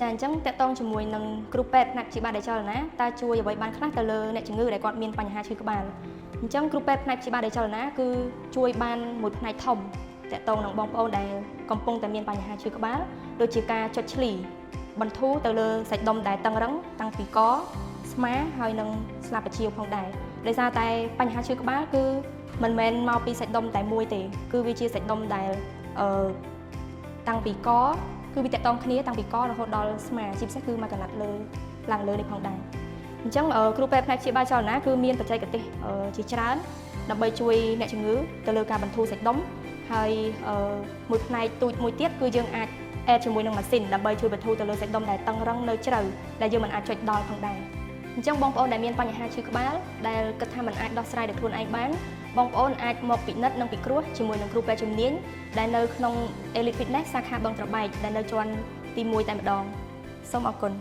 ចាអញ្ចឹងតកតងជាមួយនឹងគ្រូពេទ្យផ្នែកព្យាបាលដៃចលនាតើជួយអ្វីបានខ្លះទៅលើអ្នកជំងឺដែលគាត់មានបញ្ហាឈឺក្បាលអញ្ចឹងគ្រូពេទ្យផ្នែកព្យាបាលដៃចលនាគឺជួយបានមួយផ្នែកធំតកតងនឹងបងប្អូនដែលកំពុងតែមានបញ្ហាឈឺក្បាលដូចជាការចុចឈ្លីបន្ធូរទៅលើសាច់ដុំដែលតឹងរឹងតាំងពីកស្មាហើយនិងស្លាបបញ្ជាផងដែរដោយសារតែបញ្ហាឈឺក្បាលគឺមិនមែនមកពីសាច់ដុំតែមួយទេគឺវាជាសាច់ដុំដែលតាំងពីកគឺវាតកតងគ្នាតាំងពីករហូតដល់ស្មាជាពិសេសគឺមកកណាត់លើឡើងលើនេះផងដែរអញ្ចឹងគ្រូពេទ្យផ្នែកព្យាបាលចលនាគឺមានបច្ចេកទេសជាច្រើនដើម្បីជួយអ្នកជំងឺទៅលើការបន្ធូរសាច់ដុំហើយមួយផ្នែកទូចមួយទៀតគឺយើងអាចអេតជាមួយនឹងម៉ាស៊ីនដើម្បីជួយបន្ធូរទៅលើសាច់ដុំដែលតឹងរឹងនៅជ្រៅដែលយើងមិនអាចចុចដល់ផងដែរអញ្ចឹងបងប្អូនដែលមានបញ្ហាឈឺក្បាលដែលគិតថាមិនអាចដោះស្រាយដោយខ្លួនឯងបានបងប្អូនអាចមកពិនិត្យនិងពិគ្រោះជាមួយនឹងគ្រូពេទ្យជំនាញដែលនៅក្នុង Elite Fitness សាខាបឹងត្របែកដែលនៅជាន់ទី1តែម្ដងសូមអរគុណ